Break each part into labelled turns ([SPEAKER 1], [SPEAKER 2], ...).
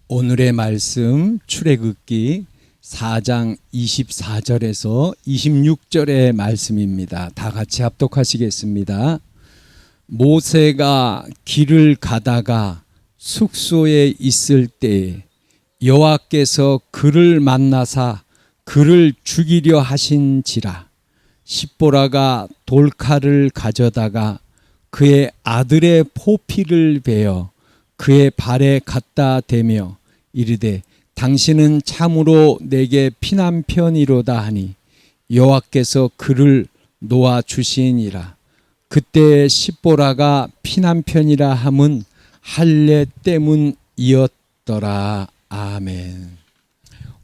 [SPEAKER 1] 오늘의 말씀 출애굽기 4장 24절에서 26절의 말씀입니다. 다 같이 합독하시겠습니다. 모세가 길을 가다가 숙소에 있을 때 여호와께서 그를 만나사 그를 죽이려 하신지라. 십보라가 돌칼을 가져다가 그의 아들의 포피를 베어 그의 발에 갖다 대며 이르되 당신은 참으로 내게 피난편이로다 하니 여호와께서 그를 놓아 주시니라. 그때 십보라가 피난편이라 함은 할례 때문이었더라. 아멘.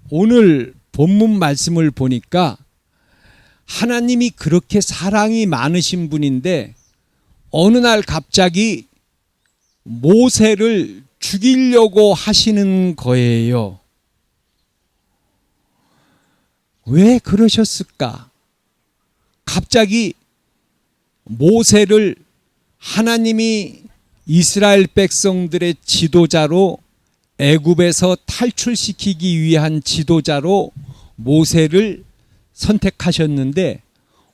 [SPEAKER 1] 오늘 본문 말씀을 보니까 하나님이 그렇게 사랑이 많으신 분인데 어느 날 갑자기 모세를 죽이려고 하시는 거예요. 왜 그러셨을까? 갑자기 모세를 하나님이 이스라엘 백성들의 지도자로 애굽에서 탈출시키기 위한 지도자로 모세를 선택하셨는데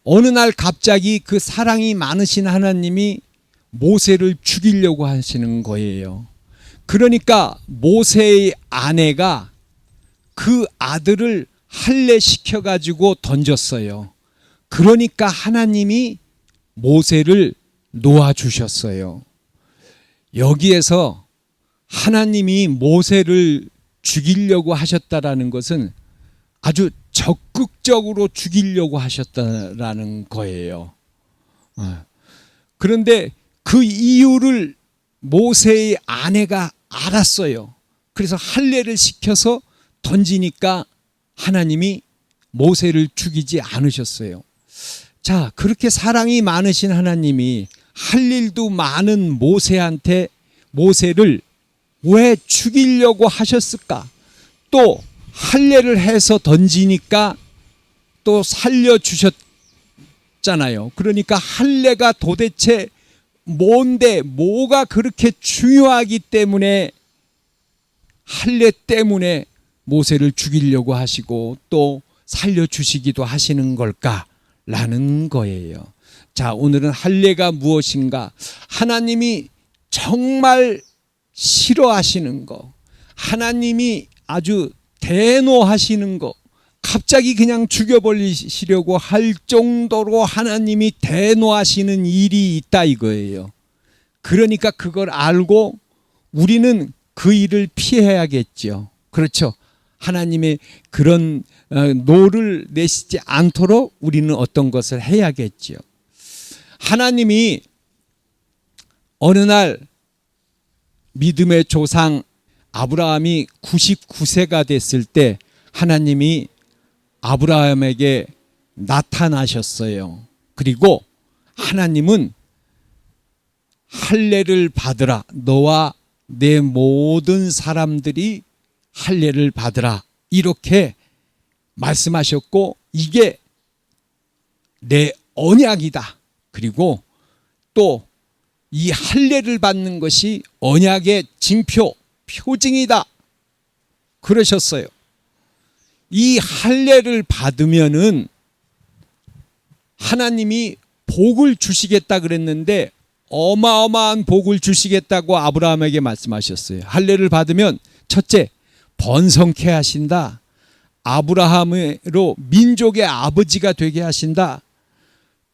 [SPEAKER 1] 어느 날 갑자기 그 사랑이 많으신 하나님이 모세를 죽이려고 하시는 거예요. 그러니까 모세의 아내가 그 아들을 할례시켜 가지고 던졌어요. 그러니까 하나님이 모세를 놓아주셨어요. 여기에서 하나님이 모세를 죽이려고 하셨다라는 것은 아주 적극적으로 죽이려고 하셨다라는 거예요. 그런데 그 이유를 모세의 아내가 알았어요. 그래서 할례를 시켜서 던지니까 하나님이 모세를 죽이지 않으셨어요. 자, 그렇게 사랑이 많으신 하나님이 할 일도 많은 모세한테 모세를 왜 죽이려고 하셨을까? 또 할례를 해서 던지니까 또 살려주셨잖아요. 그러니까 할례가 도대체 뭔데, 뭐가 그렇게 중요하기 때문에 할례 때문에 모세를 죽이려고 하시고 또 살려주시기도 하시는 걸까라는 거예요. 자, 오늘은 할례가 무엇인가? 하나님이 정말 싫어하시는 거, 하나님이 아주 대노하시는 거, 갑자기 그냥 죽여버리시려고 할 정도로 하나님이 대노하시는 일이 있다 이거예요. 그러니까 그걸 알고 우리는 그 일을 피해야겠죠. 그렇죠. 하나님의 그런 노를 내시지 않도록 우리는 어떤 것을 해야겠죠. 하나님이 어느 날 믿음의 조상 아브라함이 99세가 됐을 때 하나님이 아브라함에게 나타나셨어요. 그리고 하나님은 할례를 받으라. 너와 내 모든 사람들이 할례를 받으라. 이렇게 말씀하셨고 이게 내 언약이다. 그리고 또 이 할례를 받는 것이 언약의 징표, 표징이다. 그러셨어요. 이 할례를 받으면은 하나님이 복을 주시겠다 그랬는데 어마어마한 복을 주시겠다고 아브라함에게 말씀하셨어요. 할례를 받으면 첫째, 번성케 하신다. 아브라함으로 민족의 아버지가 되게 하신다.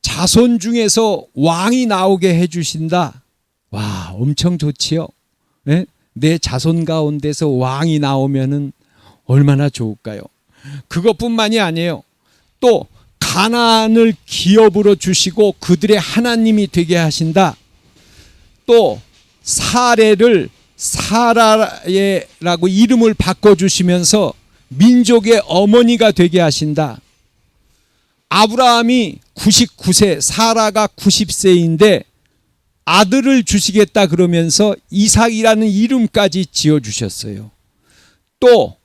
[SPEAKER 1] 자손 중에서 왕이 나오게 해주신다. 와, 엄청 좋지요. 네? 내 자손 가운데서 왕이 나오면은 얼마나 좋을까요? 그것뿐만이 아니에요. 또 가나안을 기업으로 주시고 그들의 하나님이 되게 하신다. 또 사레를 사라라고 이름을 바꿔주시면서 민족의 어머니가 되게 하신다. 아브라함이 99세, 사라가 90세인데 아들을 주시겠다 그러면서 이삭이라는 이름까지 지어주셨어요. 또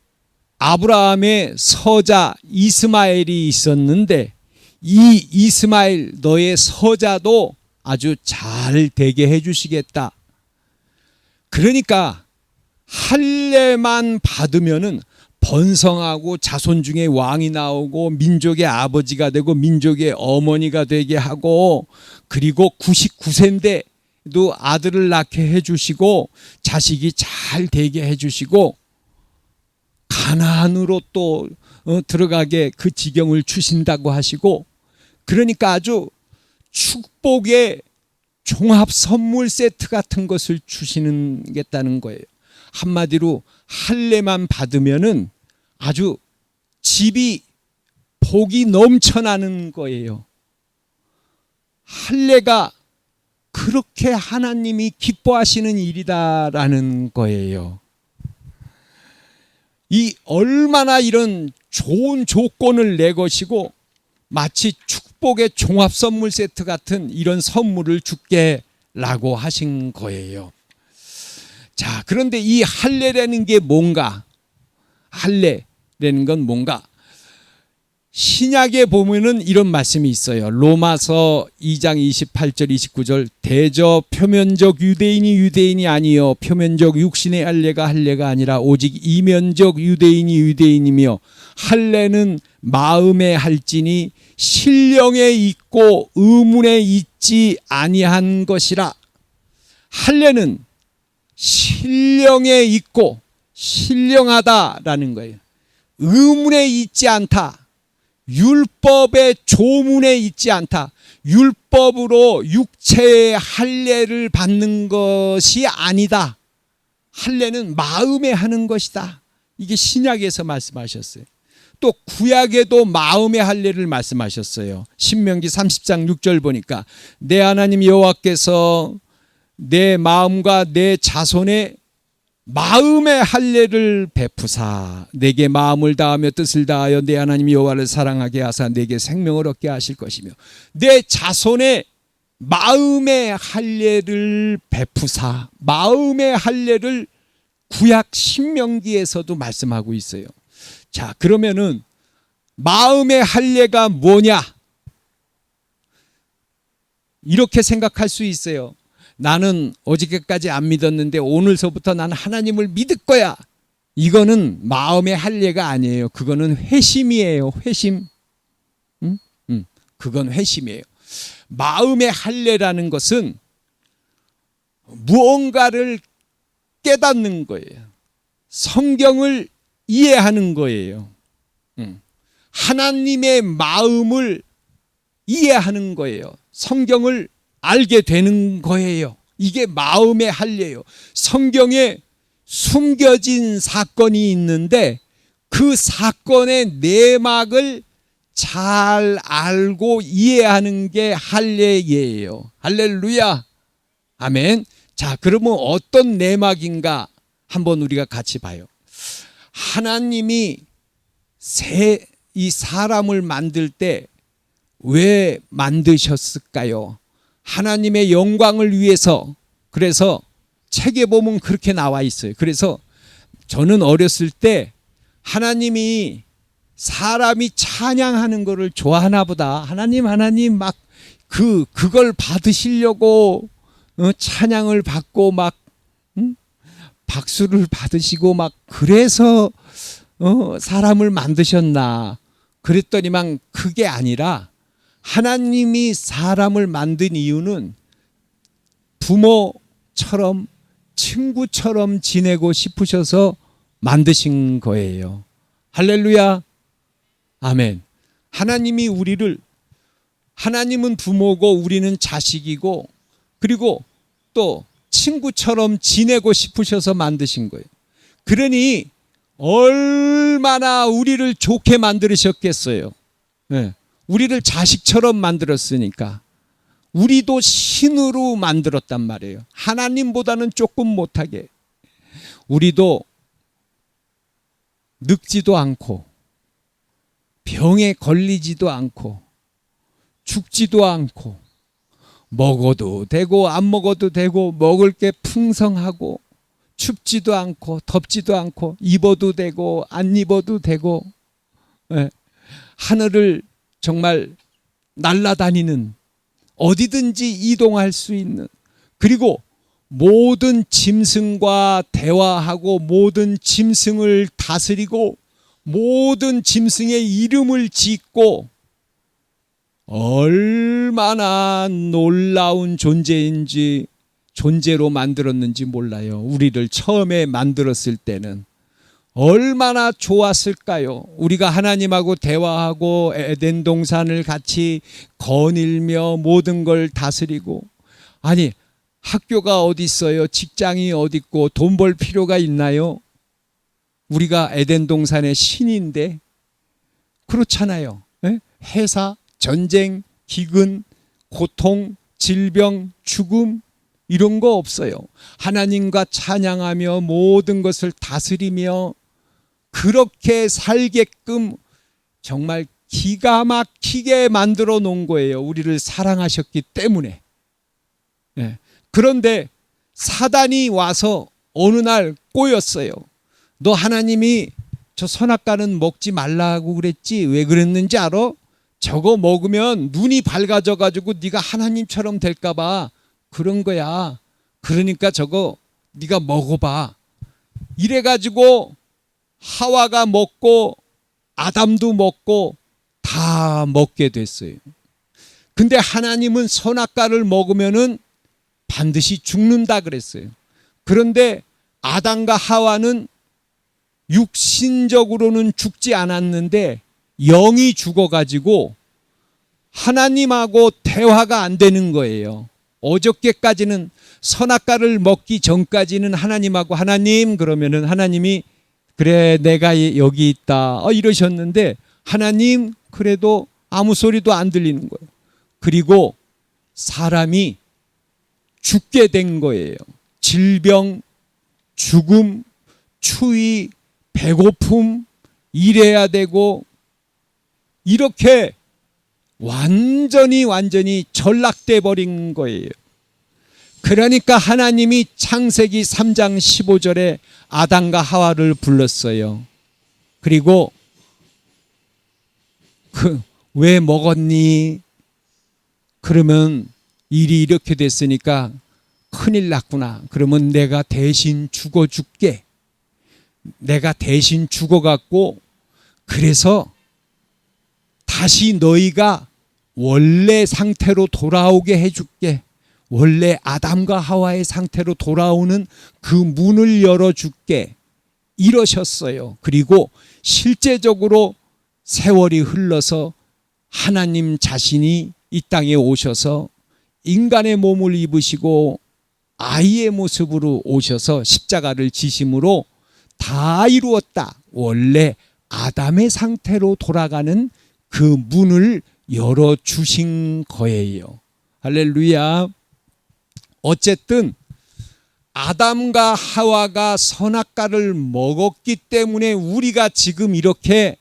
[SPEAKER 1] 아브라함의 서자 이스마엘이 있었는데 이 이스마엘 너의 서자도 아주 잘 되게 해주시겠다. 그러니까 할례만 받으면은 번성하고 자손 중에 왕이 나오고 민족의 아버지가 되고 민족의 어머니가 되게 하고, 그리고 99세인데도 아들을 낳게 해주시고 자식이 잘 되게 해주시고 가나안으로 또 들어가게 그 지경을 주신다고 하시고, 그러니까 아주 축복의 종합 선물 세트 같은 것을 주시겠다는 거예요. 한마디로 할례만 받으면은 아주 집이 복이 넘쳐나는 거예요. 할례가 그렇게 하나님이 기뻐하시는 일이다라는 거예요. 이 얼마나 이런 좋은 조건을 내것이고 마치 축복의 종합 선물 세트 같은 이런 선물을 주게라고 하신 거예요. 자, 그런데 이 할례라는 게 뭔가? 할례라는 건 뭔가? 신약에 보면은 이런 말씀이 있어요. 로마서 2장 28절 29절 대저 표면적 유대인이 아니요 표면적 육신의 할례가 아니라 오직 이면적 유대인이며 할례는 마음에 할지니 신령에 있고 의문에 있지 아니한 것이라. 할례는 신령에 있고 신령하다라는 거예요. 의문에 있지 않다. 율법의 조문에 있지 않다. 율법으로 육체의 할례를 받는 것이 아니다. 할례는 마음에 하는 것이다. 이게 신약에서 말씀하셨어요. 또 구약에도 마음의 할례를 말씀하셨어요. 신명기 30장 6절 보니까 내 하나님 여호와께서 내 마음과 내 자손의 마음의 할례를 베푸사 내게 마음을 다하며 뜻을 다하여 내 하나님 여호와를 사랑하게 하사 내게 생명을 얻게 하실 것이며, 내 자손의 마음의 할례를 베푸사, 마음의 할례를 구약 신명기에서도 말씀하고 있어요. 자, 그러면은 마음의 할례가 뭐냐? 이렇게 생각할 수 있어요. 나는 어저께까지 안 믿었는데 오늘서부터 나는 하나님을 믿을 거야. 이거는 마음의 할례가 아니에요. 그거는 회심이에요. 회심. 그건 회심이에요. 마음의 할례라는 것은 무언가를 깨닫는 거예요. 성경을 이해하는 거예요. 하나님의 마음을 이해하는 거예요. 성경을 알게 되는 거예요. 이게 마음의 할례예요. 성경에 숨겨진 사건이 있는데 그 사건의 내막을 잘 알고 이해하는 게 할례예요. 할렐루야. 아멘. 자, 그러면 어떤 내막인가 한번 우리가 같이 봐요. 하나님이 이 사람을 만들 때 왜 만드셨을까요? 하나님의 영광을 위해서. 그래서 책에 보면 그렇게 나와 있어요. 그래서 저는 어렸을 때 하나님이 사람이 찬양하는 거를 좋아하나 보다. 하나님 막 그걸 받으시려고 찬양을 받고 막 박수를 받으시고 막 그래서 사람을 만드셨나. 그랬더니만 그게 아니라 하나님이 사람을 만든 이유는 부모처럼 친구처럼 지내고 싶으셔서 만드신 거예요. 할렐루야. 아멘. 하나님은 부모고 우리는 자식이고, 그리고 또 친구처럼 지내고 싶으셔서 만드신 거예요. 그러니 얼마나 우리를 좋게 만드셨겠어요. 네. 우리를 자식처럼 만들었으니까. 우리도 신으로 만들었단 말이에요. 하나님보다는 조금 못하게. 우리도 늙지도 않고 병에 걸리지도 않고 죽지도 않고 먹어도 되고 안 먹어도 되고 먹을 게 풍성하고 춥지도 않고 덥지도 않고 입어도 되고 안 입어도 되고, 네. 하늘을 정말 날아다니는, 어디든지 이동할 수 있는, 그리고 모든 짐승과 대화하고 모든 짐승을 다스리고 모든 짐승의 이름을 짓고 얼마나 놀라운 존재로 만들었는지 몰라요. 우리를 처음에 만들었을 때는 얼마나 좋았을까요? 우리가 하나님하고 대화하고 에덴 동산을 같이 거닐며 모든 걸 다스리고, 아니 학교가 어디 있어요? 직장이 어디 있고 돈 벌 필요가 있나요? 우리가 에덴 동산의 신인데 그렇잖아요. 회사, 전쟁, 기근, 고통, 질병, 죽음 이런 거 없어요. 하나님과 찬양하며 모든 것을 다스리며 그렇게 살게끔 정말 기가 막히게 만들어 놓은 거예요. 우리를 사랑하셨기 때문에. 그런데 사단이 와서 어느 날 꼬였어요. 너 하나님이 저 선악과는 먹지 말라고 그랬지? 왜 그랬는지 알아? 저거 먹으면 눈이 밝아져 가지고 네가 하나님처럼 될까 봐 그런 거야. 그러니까 저거 네가 먹어봐. 이래 가지고 하와가 먹고 아담도 먹고 다 먹게 됐어요. 근데 하나님은 선악과를 먹으면은 반드시 죽는다 그랬어요. 그런데 아담과 하와는 육신적으로는 죽지 않았는데 영이 죽어가지고 하나님하고 대화가 안 되는 거예요. 어저께까지는 선악과를 먹기 전까지는 하나님하고 하나님 그러면은 하나님이 그래 내가 여기 있다 이러셨는데 하나님 그래도 아무 소리도 안 들리는 거예요. 그리고 사람이 죽게 된 거예요. 질병, 죽음, 추위, 배고픔 일해야 되고 이렇게 완전히 전락돼 버린 거예요. 그러니까 하나님이 창세기 3장 15절에 아담과 하와를 불렀어요. 그리고 왜 먹었니? 그러면 일이 이렇게 됐으니까 큰일 났구나. 그러면 내가 대신 죽어줄게. 내가 대신 죽어갖고 그래서 다시 너희가 원래 상태로 돌아오게 해줄게. 원래 아담과 하와의 상태로 돌아오는 그 문을 열어줄게. 이러셨어요. 그리고 실제적으로 세월이 흘러서 하나님 자신이 이 땅에 오셔서 인간의 몸을 입으시고 아이의 모습으로 오셔서 십자가를 지심으로 다 이루었다. 원래 아담의 상태로 돌아가는 그 문을 열어주신 거예요. 할렐루야. 어쨌든 아담과 하와가 선악과를 먹었기 때문에 우리가 지금 이렇게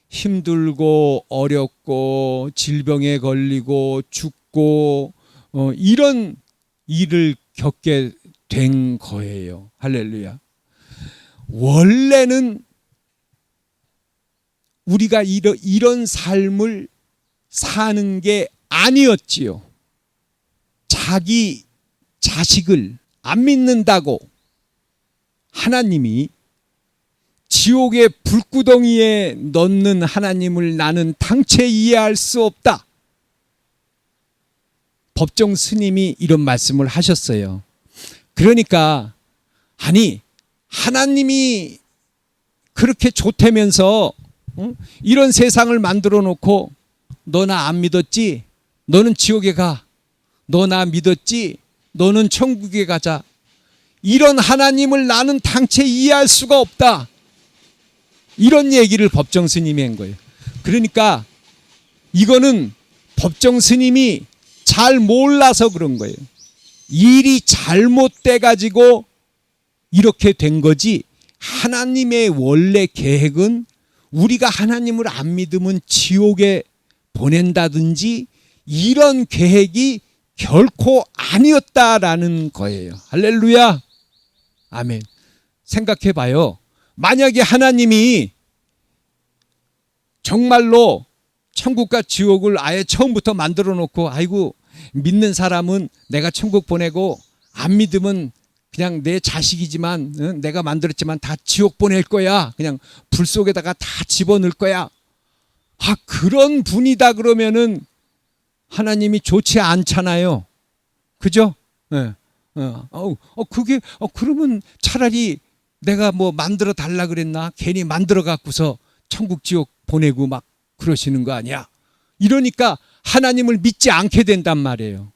[SPEAKER 1] 힘들고 어렵고 질병에 걸리고 죽고 이런 일을 겪게 된 거예요. 할렐루야. 원래는 우리가 이런 삶을 사는 게 아니었지요. 자기 자식을 안 믿는다고 하나님이 지옥의 불구덩이에 넣는 하나님을 나는 당체 이해할 수 없다. 법정 스님이 이런 말씀을 하셨어요. 그러니까 아니 하나님이 그렇게 좋다면서 이런 세상을 만들어 놓고 너 나 안 믿었지? 너는 지옥에 가. 너 나 믿었지? 너는 천국에 가자. 이런 하나님을 나는 당체 이해할 수가 없다. 이런 얘기를 법정 스님이 한 거예요. 그러니까 이거는 법정 스님이 잘 몰라서 그런 거예요. 일이 잘못돼 가지고 이렇게 된 거지 하나님의 원래 계획은 우리가 하나님을 안 믿으면 지옥에 보낸다든지 이런 계획이 결코 아니었다라는 거예요. 할렐루야. 아멘. 생각해 봐요. 만약에 하나님이 정말로 천국과 지옥을 아예 처음부터 만들어 놓고 아이고 믿는 사람은 내가 천국 보내고 안 믿으면 그냥 내 자식이지만 내가 만들었지만 다 지옥 보낼 거야. 그냥 불 속에다가 다 집어넣을 거야. 그런 분이다 그러면은 하나님이 좋지 않잖아요. 그죠? 네. 그러면 차라리 내가 뭐 만들어 달라 그랬나? 괜히 만들어 갖고서 천국 지옥 보내고 막 그러시는 거 아니야? 이러니까 하나님을 믿지 않게 된단 말이에요.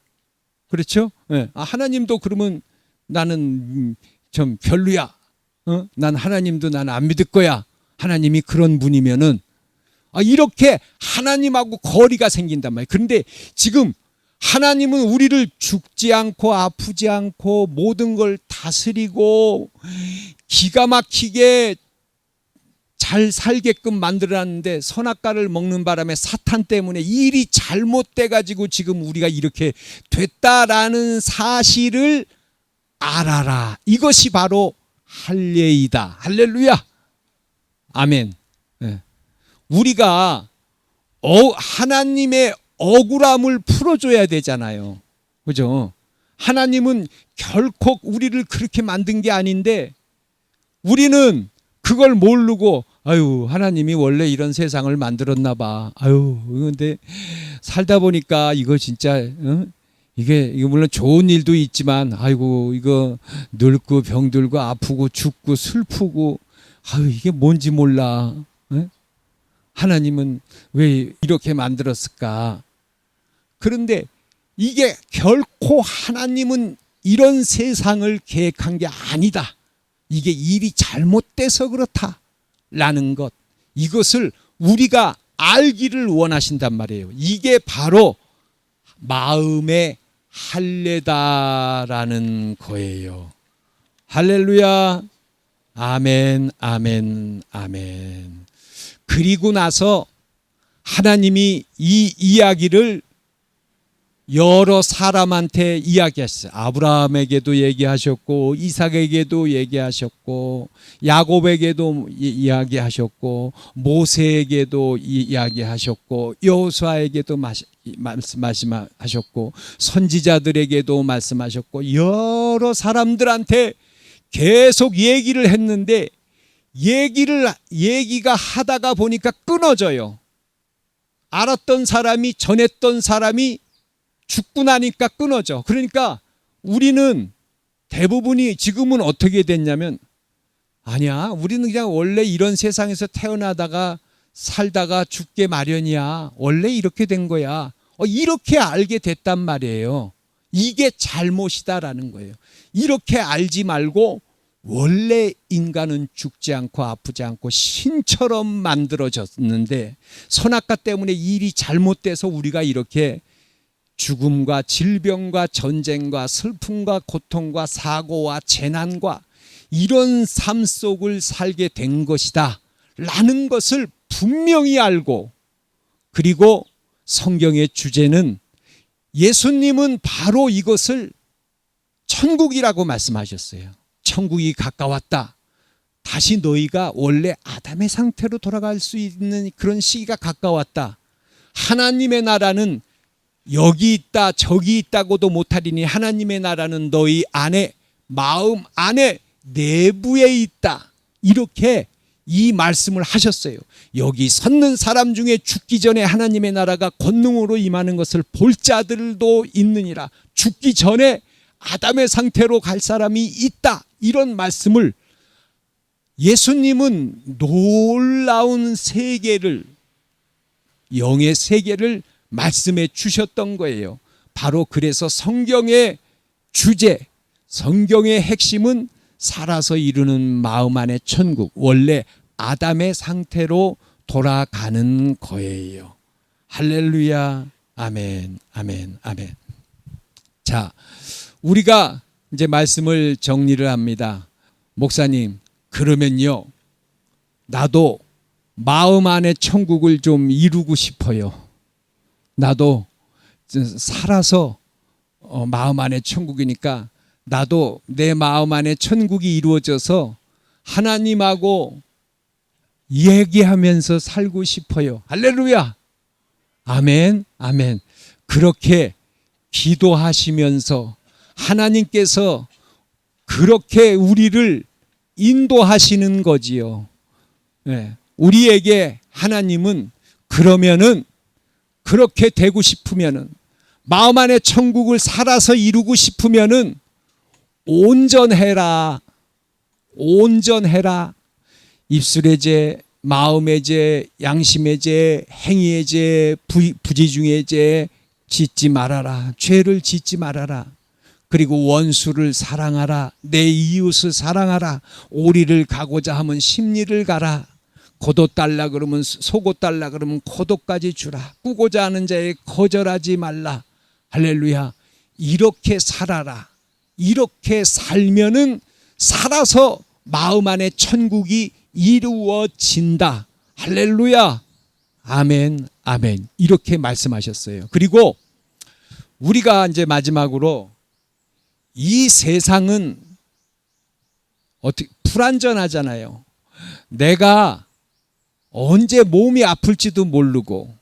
[SPEAKER 1] 그렇죠? 네. 하나님도 그러면 나는 좀 별로야. 난 하나님도 난 안 믿을 거야. 하나님이 그런 분이면은 이렇게 하나님하고 거리가 생긴단 말이에요. 그런데 지금 하나님은 우리를 죽지 않고 아프지 않고 모든 걸 다스리고 기가 막히게 잘 살게끔 만들어놨는데 선악과를 먹는 바람에 사탄 때문에 일이 잘못돼 가지고 지금 우리가 이렇게 됐다라는 사실을 알아라. 이것이 바로 할례이다. 할렐루야. 아멘. 네. 우리가 하나님의 억울함을 풀어줘야 되잖아요. 그죠? 하나님은 결코 우리를 그렇게 만든 게 아닌데 우리는 그걸 모르고 하나님이 원래 이런 세상을 만들었나 봐. 근데 살다 보니까 이거 진짜 이게 물론 좋은 일도 있지만 이거 늙고 병들고 아프고 죽고 슬프고 이게 뭔지 몰라. 하나님은 왜 이렇게 만들었을까? 그런데 이게 결코 하나님은 이런 세상을 계획한 게 아니다. 이게 일이 잘못돼서 그렇다라는 것, 이것을 우리가 알기를 원하신단 말이에요. 이게 바로 마음의 할례다라는 거예요. 할렐루야. 아멘, 아멘, 아멘. 그리고 나서 하나님이 이 이야기를 여러 사람한테 이야기했어요. 아브라함에게도 얘기하셨고 이삭에게도 얘기하셨고 야곱에게도 이야기하셨고 모세에게도 이야기하셨고 여호수아에게도 말씀하셨고 선지자들에게도 말씀하셨고 여러 사람들한테 계속 얘기를 했는데 얘기가 하다가 보니까 끊어져요. 알았던 사람이 전했던 사람이 죽고 나니까 끊어져. 그러니까 우리는 대부분이 지금은 어떻게 됐냐면 아니야, 우리는 그냥 원래 이런 세상에서 태어나다가 살다가 죽게 마련이야. 원래 이렇게 된 거야. 이렇게 알게 됐단 말이에요. 이게 잘못이다라는 거예요. 이렇게 알지 말고 원래 인간은 죽지 않고 아프지 않고 신처럼 만들어졌는데 선악과 때문에 일이 잘못돼서 우리가 이렇게 죽음과 질병과 전쟁과 슬픔과 고통과 사고와 재난과 이런 삶 속을 살게 된 것이다 라는 것을 분명히 알고, 그리고 성경의 주제는 예수님은 바로 이것을 천국이라고 말씀하셨어요. 천국이 가까웠다. 다시 너희가 원래 아담의 상태로 돌아갈 수 있는 그런 시기가 가까웠다. 하나님의 나라는 여기 있다 저기 있다고도 못하리니 하나님의 나라는 너희 안에, 마음 안에, 내부에 있다. 이렇게 이 말씀을 하셨어요. 여기 섰는 사람 중에 죽기 전에 하나님의 나라가 권능으로 임하는 것을 볼 자들도 있느니라. 죽기 전에 아담의 상태로 갈 사람이 있다. 이런 말씀을 예수님은 놀라운 세계를, 영의 세계를 말씀해 주셨던 거예요. 바로 그래서 성경의 주제, 성경의 핵심은 살아서 이루는 마음 안의 천국, 원래 아담의 상태로 돌아가는 거예요. 할렐루야. 아멘, 아멘, 아멘. 자, 우리가 이제 말씀을 정리를 합니다. 목사님, 그러면요, 나도 마음 안의 천국을 좀 이루고 싶어요. 나도 살아서 마음 안의 천국이니까 나도 내 마음 안에 천국이 이루어져서 하나님하고 얘기하면서 살고 싶어요. 할렐루야. 아멘, 아멘. 그렇게 기도하시면서 하나님께서 그렇게 우리를 인도하시는 거지요. 네. 우리에게 하나님은 그러면은 그렇게 되고 싶으면은 마음 안에 천국을 살아서 이루고 싶으면은 온전해라. 온전해라. 입술의 죄, 마음의 죄, 양심의 죄, 행위의 죄, 부지중의 죄 짓지 말아라. 죄를 짓지 말아라. 그리고 원수를 사랑하라. 내 이웃을 사랑하라. 오리를 가고자 하면 십리를 가라. 고도 달라 그러면 속옷 달라 그러면 고도까지 주라. 꾸고자 하는 자에 거절하지 말라. 할렐루야. 이렇게 살아라. 이렇게 살면은 살아서 마음 안에 천국이 이루어진다. 할렐루야. 아멘, 아멘. 이렇게 말씀하셨어요. 그리고 우리가 이제 마지막으로 이 세상은 어떻게 불완전하잖아요. 내가 언제 몸이 아플지도 모르고,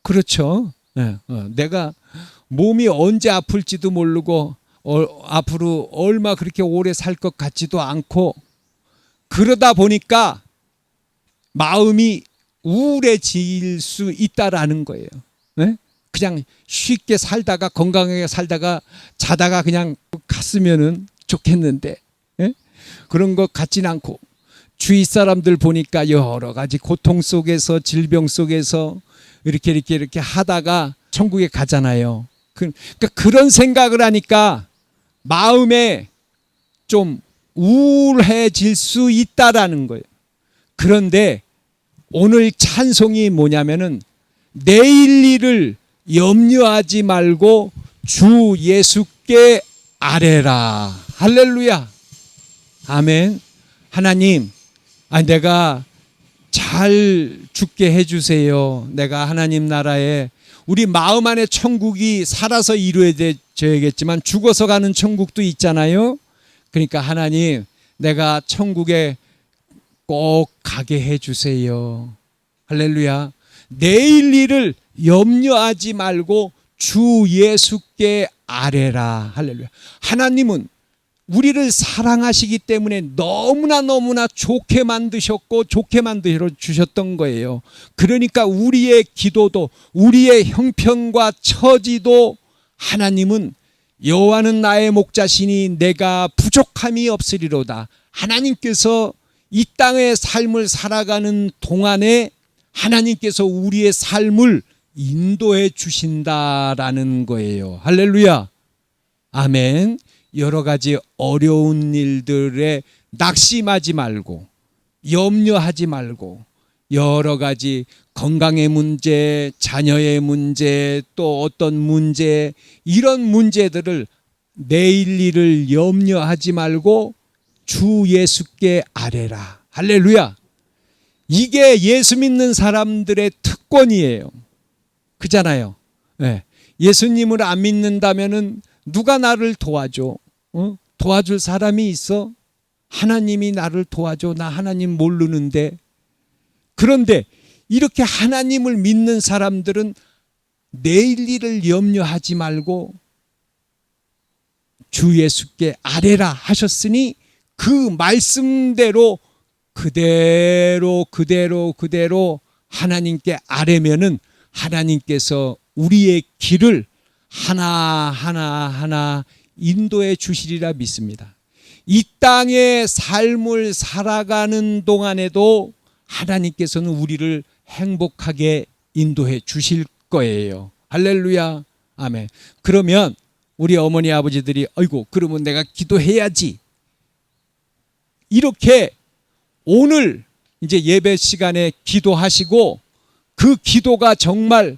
[SPEAKER 1] 그렇죠? 네, 내가 몸이 언제 아플지도 모르고 앞으로 얼마 그렇게 오래 살 것 같지도 않고, 그러다 보니까 마음이 우울해질 수 있다라는 거예요. 네? 그냥 쉽게 살다가 건강하게 살다가 자다가 그냥 갔으면은 좋겠는데, 네? 그런 것 같진 않고 주위 사람들 보니까 여러 가지 고통 속에서 질병 속에서 이렇게 하다가 천국에 가잖아요. 그러니까 그런 생각을 하니까 마음에 좀 우울해질 수 있다라는 거예요. 그런데 오늘 찬송이 뭐냐면은 내일 일을 염려하지 말고 주 예수께 아뢰라. 할렐루야. 아멘. 하나님, 내가 잘 죽게 해주세요. 내가 하나님 나라에 우리 마음 안에 천국이 살아서 이루어져야겠지만 죽어서 가는 천국도 있잖아요. 그러니까 하나님, 내가 천국에 꼭 가게 해주세요. 할렐루야. 내일 일을 염려하지 말고 주 예수께 아뢰라. 할렐루야. 하나님은 우리를 사랑하시기 때문에 너무나 좋게 만드셨고 좋게 만들어 주셨던 거예요. 그러니까 우리의 기도도 우리의 형편과 처지도 하나님은 여호와는 나의 목자시니 내가 부족함이 없으리로다. 하나님께서 이 땅의 삶을 살아가는 동안에 하나님께서 우리의 삶을 인도해 주신다라는 거예요. 할렐루야. 아멘. 여러 가지 어려운 일들에 낙심하지 말고 염려하지 말고 여러 가지 건강의 문제, 자녀의 문제, 또 어떤 문제, 이런 문제들을 내일 일을 염려하지 말고 주 예수께 아뢰라. 할렐루야. 이게 예수 믿는 사람들의 특권이에요. 그잖아요. 네. 예수님을 안 믿는다면은 누가 나를 도와줘? 도와줄 사람이 있어? 하나님이 나를 도와줘. 나 하나님 모르는데. 그런데 이렇게 하나님을 믿는 사람들은 내일 일을 염려하지 말고 주 예수께 아뢰라 하셨으니 그 말씀대로 그대로 하나님께 아뢰면은 하나님께서 우리의 길을 하나하나 인도해 주시리라 믿습니다. 이 땅의 삶을 살아가는 동안에도 하나님께서는 우리를 행복하게 인도해 주실 거예요. 할렐루야. 아멘. 그러면 우리 어머니 아버지들이 아이고 그러면 내가 기도해야지. 이렇게 오늘 이제 예배 시간에 기도하시고 그 기도가 정말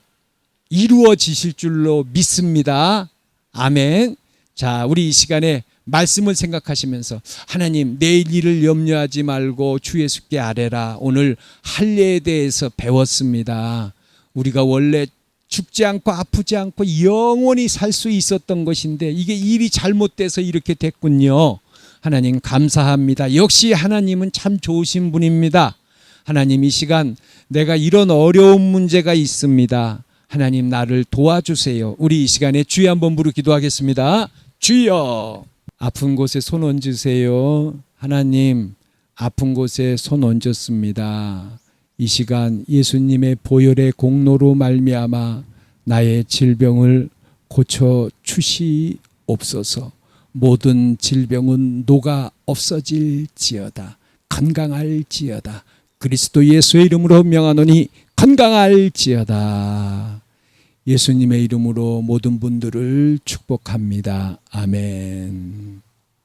[SPEAKER 1] 이루어지실 줄로 믿습니다. 아멘. 자, 우리 이 시간에 말씀을 생각하시면서 하나님 내일 일을 염려하지 말고 주 예수께 아뢰라. 오늘 할례에 대해서 배웠습니다. 우리가 원래 죽지 않고 아프지 않고 영원히 살 수 있었던 것인데 이게 일이 잘못돼서 이렇게 됐군요. 하나님 감사합니다. 역시 하나님은 참 좋으신 분입니다. 하나님 이 시간 내가 이런 어려운 문제가 있습니다. 하나님 나를 도와주세요. 우리 이 시간에 주여 한번 부르 기도하겠습니다. 주여. 아픈 곳에 손 얹으세요. 하나님, 아픈 곳에 손 얹었습니다. 이 시간 예수님의 보혈의 공로로 말미암아 나의 질병을 고쳐 주시옵소서. 모든 질병은 녹아 없어질지어다. 건강할지어다. 그리스도 예수의 이름으로 명하노니 건강할지어다. 예수님의 이름으로 모든 분들을 축복합니다. 아멘.